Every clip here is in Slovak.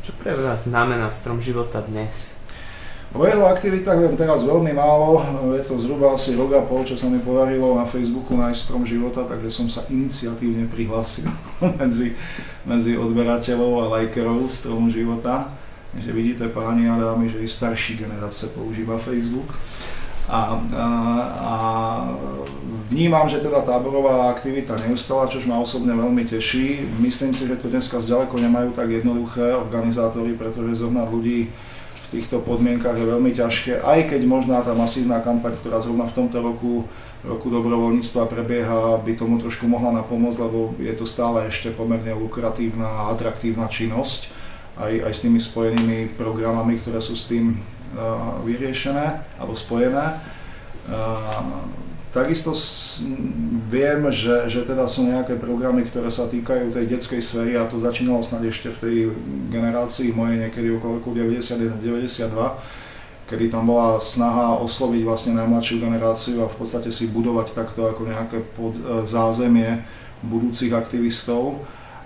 Čo pre vás znamená Strom života dnes? O jeho aktivitách viem teraz veľmi málo, je to zhruba asi rok a pol, čo sa mi podarilo na Facebooku nájsť Strom života, takže som sa iniciatívne prihlásil medzi odberateľov a lajkerov Stromu života. Takže vidíte, páni a dámy, že i starší generácia používa Facebook. A vnímam, že teda táborová aktivita neustala, čož ma osobne veľmi teší. Myslím si, že to dneska zďaleko nemajú tak jednoduché organizátori, pretože zohnať ľudí v týchto podmienkach je veľmi ťažké, aj keď možná tá masívna kampaň, ktorá zrovna v tomto roku dobrovoľníctva prebieha, by tomu trošku mohla napomôcť, lebo je to stále ešte pomerne lukratívna a atraktívna činnosť, aj s tými spojenými programami, ktoré sú s tým vyriešené alebo spojené. Takisto viem, že teda sú nejaké programy, ktoré sa týkajú tej detskej sféry a to začínalo snad ešte v tej generácii mojej niekedy okolo roku 91-92, kedy tam bola snaha osloviť vlastne najmladšiu generáciu a v podstate si budovať takto ako nejaké zázemie budúcich aktivistov.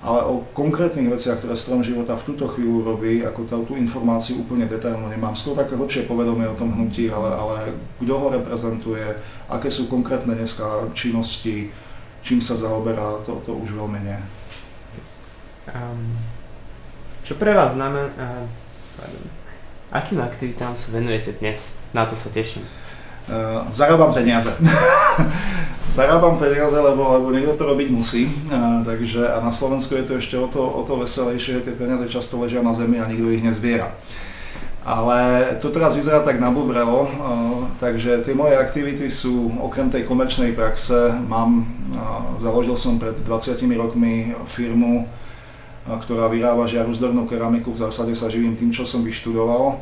Ale o konkrétnych veciach, ktoré Strom života v túto chvíľu robí, ako tú informáciu úplne detailno nemám. Z toho také hlbšie povedomie o tom hnutí, ale kto ho reprezentuje, aké sú konkrétne dneska činnosti, čím sa zaoberá, to už veľmi nie. Čo pre vás znamená, akým aktivitám sa venujete dnes? Na to sa teším. Zarábam peniaze. Zarábam peniaze, lebo niekto to robiť musí, takže a na Slovensku je to ešte o to veselejšie, že tie peniaze často ležia na zemi a nikto ich nezbiera. Ale to teraz vyzerá tak nabubrelo, takže tie moje aktivity sú okrem tej komerčnej praxe, založil som pred 20 rokmi firmu, ktorá vyrába žiaruzdornú keramiku, v zásade sa živím tým, čo som vyštudoval.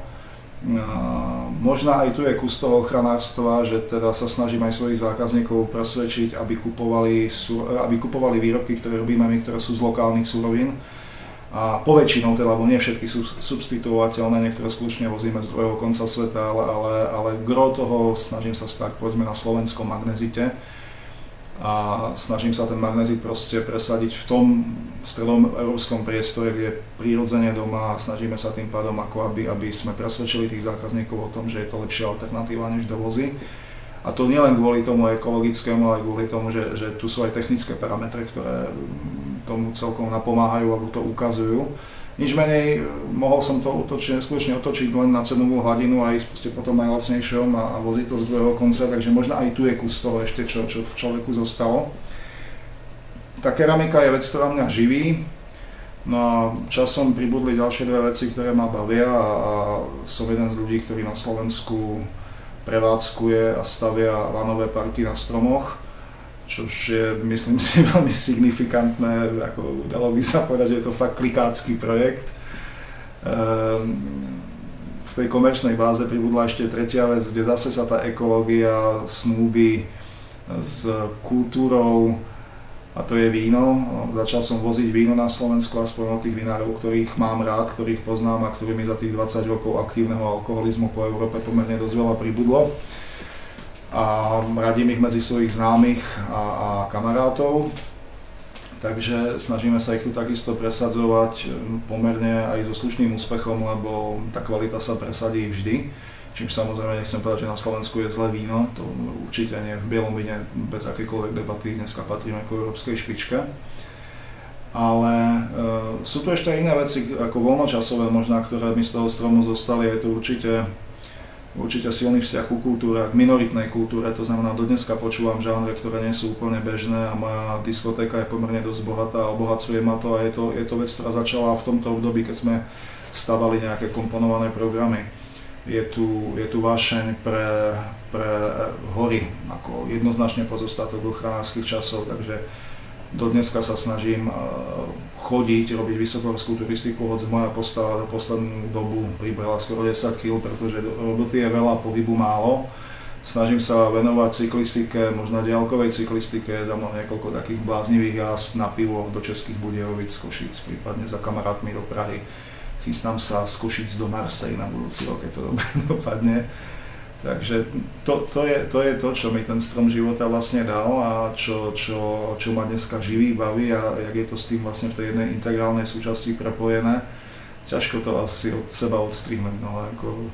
Možno aj tu je kus toho ochranárstva, že teda sa snažím aj svojich zákazníkov presvedčiť, aby kupovali výrobky, ktoré robíme my, ktoré sú z lokálnych surovín. A poväčšinou teda, lebo nie všetky sú substituovateľné, niektoré skutočne vozíme z druhého konca sveta, ale gro toho snažím sa stať povedzme na slovenskom magnezite. A snažím sa ten magnezit proste presadiť v tom stredom európskom priestore, kde je prirodzene doma a snažíme sa tým pádom ako aby sme presvedčili tých zákazníkov o tom, že je to lepšia alternatíva než dovozy. A to nielen kvôli tomu ekologickému, ale kvôli tomu, že tu sú aj technické parametre, ktoré tomu celkom napomáhajú alebo to ukazujú. Nič menej, mohol som to skutočne otočiť len na cenovú hladinu a ísť potom najlacnejšom a voziť to z druhého konca, takže možno aj tu je kus toho ešte, čo v človeku zostalo. Tá keramika je vec, ktorá mňa živí, no a časom pribudli ďalšie dve veci, ktoré ma bavia a som jeden z ľudí, ktorý na Slovensku prevádzkuje a stavia lanové parky na stromoch, čož je, myslím si, veľmi signifikantné, ako dalo by sa povedať, že je to fakt klikácky projekt. V tej komerčnej báze pribudla ešte tretia vec, kde zase sa tá ekológia snúbi s kultúrou, a to je víno. Začal som voziť víno na Slovensku aspoň od tých vinárov, ktorých mám rád, ktorých poznám a ktorými za tých 20 rokov aktívneho alkoholizmu po Európe pomerne dosť veľa pribudlo. A radím ich medzi svojich známych a kamarátov, takže snažíme sa ich tu takisto presadzovať pomerne aj so slušným úspechom, lebo tá kvalita sa presadí vždy. Čím samozrejme nechcem povedať, že na Slovensku je zlé víno, to určite nie, v bielom víne bez akékoľvek debaty dneska patríme k európskej špičke. Ale sú tu ešte aj iné veci ako voľnočasové možná, ktoré mi z toho stromu zostali, je to určite silný vzťah ku kultúre, k minoritnej kultúre, to znamená, dodneska počúvam žánre, ktoré nie sú úplne bežné a moja diskotéka je pomerne dosť bohatá a obohacuje ma to a je to vec, ktorá začala v tomto období, keď sme stavali nejaké komponované programy. Je tu vášeň pre hory, ako jednoznačne pozostatok ochranárskych časov, takže dodneska sa snažím chodiť, robiť vysokohorskú turistiku, hoď moja postava za poslednú dobu pribrala skoro 10 kg, pretože roboty je veľa, pohybu málo. Snažím sa venovať cyklistike, možno diaľkovej cyklistike, za mnou niekoľko takých bláznivých jazd na pivo do Českých Budějovic, z Košíc, prípadne za kamarátmi do Prahy. Chystám sa z Košíc do Marseille na budúci rok, keď to dobre dopadne. Takže to je to, čo mi ten Strom života vlastne dal a čo ma dneska živí, baví a jak je to s tým vlastne v tej jednej integrálnej súčasti prepojené. ťažko to asi od seba odstrihnúť. No, ako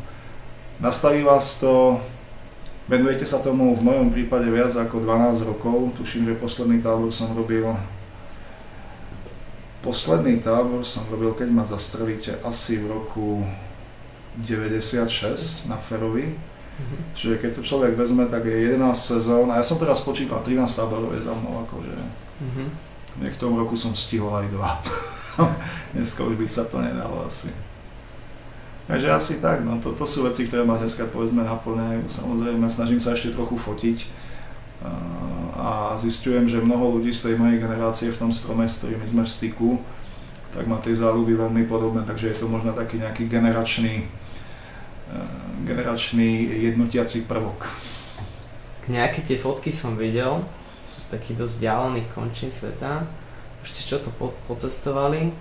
nastaví vás to, venujete sa tomu v mojom prípade viac ako 12 rokov. Tuším, že posledný tábor som robil, keď ma zastrelíte, asi v roku 96 na Ferovi. Čiže keď to človek vezme, tak je 11 sezón a ja som teraz počítal, 13 táborov je za mnou, akože v tom roku som stihol aj 2. Dneska už by sa to nedalo asi. Takže asi tak, no to sú veci, ktoré ma dneska povedzme naplňajú. Samozrejme, snažím sa ešte trochu fotiť a zistujem, že mnoho ľudí z tej mojej generácie v tom strome, s ktorými sme v styku, tak má tej záľuby veľmi podobné, takže je to možno taký nejaký generačný jednotiaci prvok. Nejaké tie fotky som videl, sú z takých dosť vzdialených končín sveta. Už ste čo to pocestovali?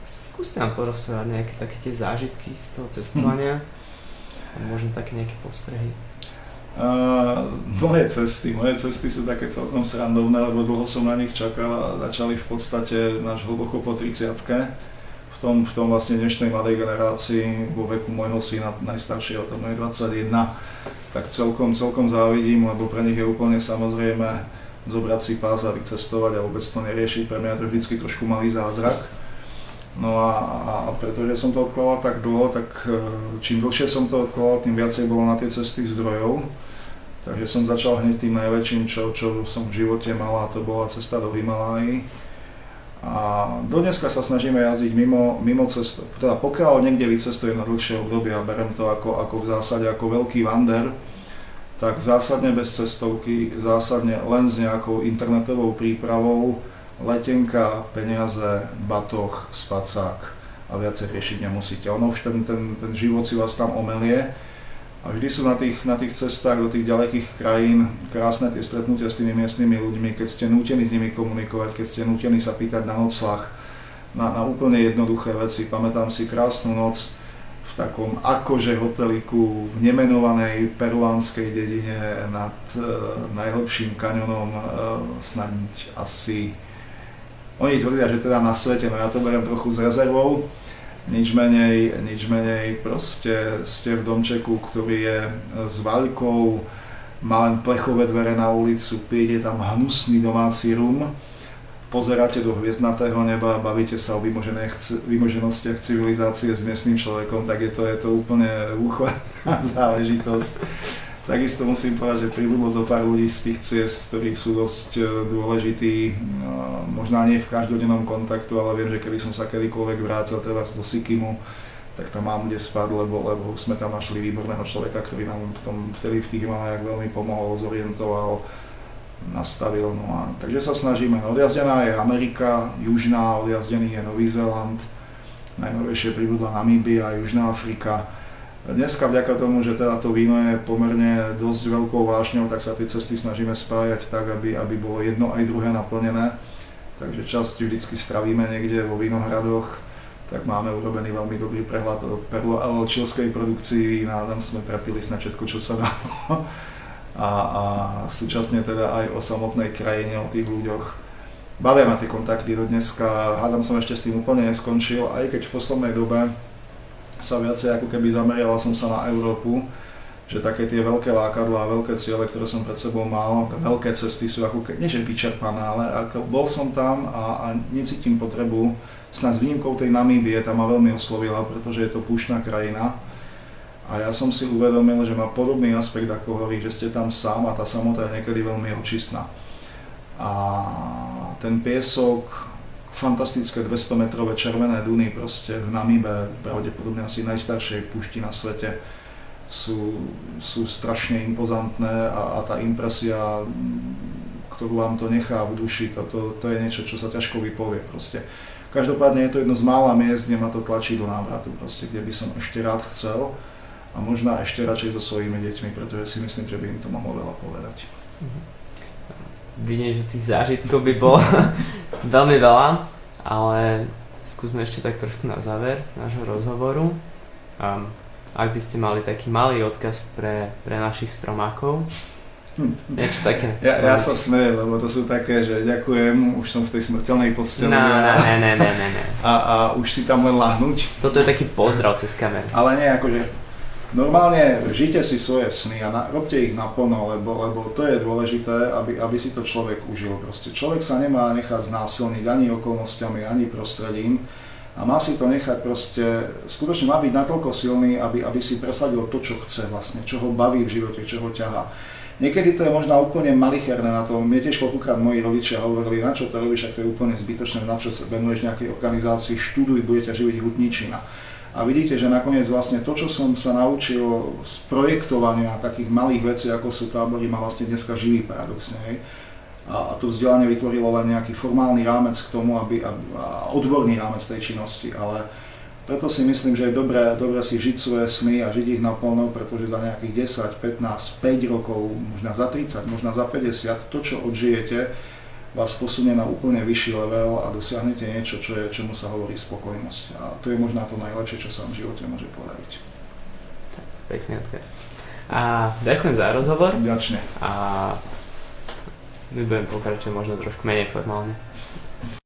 Skúste nám porozprávať nejaké také tie zážitky z toho cestovania a možno také nejaké postrehy. Moje cesty sú také celkom srandovné, lebo dlho som na nich čakal a začali v podstate až hlboko po 30-ke. V tom vlastne dnešnej mladej generácii, vo veku môjho syna najstaršieho, to je 21, tak celkom závidím, lebo pre nich je úplne samozrejme zobrať si pás a vycestovať a vôbec to neriešiť. Pre mňa je to vždycky trošku malý zázrak. No a pretože som to odkladal tak dlho, tak čím dlhšie som to odkladal, tým viacej bolo na tie cesty zdrojov. Takže som začal hneď tým najväčším, čo som v živote mal, a to bola cesta do Himaláji. A dodneska sa snažíme jazdiť mimo cestu. Teda pokiaľ niekde vycestujem na dlhšie obdobie a berem to ako v zásade ako veľký wander, tak zásadne bez cestovky, zásadne len s nejakou internetovou prípravou, letenka, peniaze, batoh, spacák a viacej riešiť nemusíte. Ono už ten život si vás tam omelie. A vždy sú na tých cestách do tých ďalekých krajín krásne tie stretnutia s tými miestnymi ľuďmi, keď ste nútení s nimi komunikovať, keď ste nútení sa pýtať na nocľah, na úplne jednoduché veci. Pamätám si krásnu noc v takom akože hoteliku v nemenovanej peruánskej dedine nad najhlbším kaňonom, snáď asi, oni tvrdia, že teda na svete, no ja to beriem trochu s rezervou. Nič menej, proste ste v domčeku, ktorý je s vaľkou, má len plechové dvere na ulicu, pijete tam hnusný domáci rum, pozeráte do hviezdnatého neba, bavíte sa o vymoženostiach civilizácie s miestnym človekom, tak je to úplne úchvatná záležitosť. Takisto musím povedať, že pribudlo zo pár ľudí z tých ciest, ktorí sú dosť dôležití, možno nie v každodennom kontaktu, ale viem, že keby som sa kedykoľvek vrátil teraz do Sikimu, tak tam mám kde spať, lebo sme tam našli výborného človeka, ktorý nám vtedy v tých Himalajách veľmi pomohol, zorientoval, nastavil. No a, takže sa snažíme. Odjazdená je Amerika, južná, odjazdený je Nový Zéland, najnovejšie pribudla Namíbia, Južná Afrika. Dneska vďaka tomu, že teda to víno je pomerne dosť veľkou vášňou, tak sa tie cesty snažíme spájať tak, aby bolo jedno aj druhé naplnené. Takže časť vždycky stravíme niekde vo vinohradoch, tak máme urobený veľmi dobrý prehľad o čilskej produkcii vína, tam sme prepili snad všetko, čo sa dalo. A súčasne teda aj o samotnej krajine, o tých ľuďoch. Bavia ma tie kontakty do dneska, hádam som ešte s tým úplne neskončil, aj keď v poslednej dobe sa viacej ako keby zameriala som sa na Európu, že také tie veľké lákadlá a veľké ciele, ktoré som pred sebou mal, veľké cesty sú ako nie že vyčerpané, ale ako bol som tam a necítim potrebu, snad s výnimkou tej Namíbie, tam ma veľmi oslovila, pretože je to púštna krajina a ja som si uvedomil, že má podobný aspekt ako horí, že ste tam sám a tá samota je niekedy veľmi očistná. A ten piesok, fantastické 200-metrové červené duny proste v Namíbe, pravdepodobne asi najstaršej púšti na svete, sú strašne impozantné a tá impresia, ktorú vám to nechá v duši, to je niečo, čo sa ťažko vypovie proste. Každopádne je to jedno z mála miest, kde ma to tlačí do návratu proste, kde by som ešte rád chcel a možno ešte radšej so svojimi deťmi, pretože si myslím, že by im to mohlo veľa povedať. Vidím, že tých zážitkov by bolo veľmi veľa, ale skúsme ešte tak trošku na záver nášho rozhovoru. Ak by ste mali taký malý odkaz pre našich stromákov, Niečo také. Ja sa smejem, lebo to sú také, že ďakujem, už som v tej smrteľnej posteli. Ne. A už si tam len lahnúť. Toto je taký pozdrav cez kameru. Ale nie, akože normálne žite si svoje sny a robte ich naplno, lebo to je dôležité, aby si to človek užil. Proste človek sa nemá nechať znásilniť ani okolnostiami, ani prostredím a má si to nechať proste, skutočne má byť natoľko silný, aby si presadil to, čo chce vlastne, čo ho baví v živote, čo ho ťahá. Niekedy to je možno úplne malicherné na to. Mne tiež koľkokrát moji rodičia hovorili, na čo to robíš, ak to je úplne zbytočné, na čo sa venuješ nejakej organizácii, študuj, bude ťa živiť hutničina. A vidíte, že nakoniec vlastne to, čo som sa naučil z projektovania takých malých vecí, ako sú tábory, ma vlastne dneska živí paradoxne. A to vzdelanie vytvorilo len nejaký formálny rámec k tomu, a odborný rámec tej činnosti, ale preto si myslím, že je dobré si žiť svoje sny a žiť ich naplno, pretože za nejakých 10, 15, 5 rokov, možno za 30, možno za 50, to, čo odžijete, vás posunie na úplne vyšší level a dosiahnete niečo, čomu sa hovorí spokojnosť. A to je možno to najlepšie, čo sa vám v živote môže podariť. Pekný odkaz. A ďakujem za rozhovor. Ďačne. A my budeme pokračovať možno trošku menej formálne.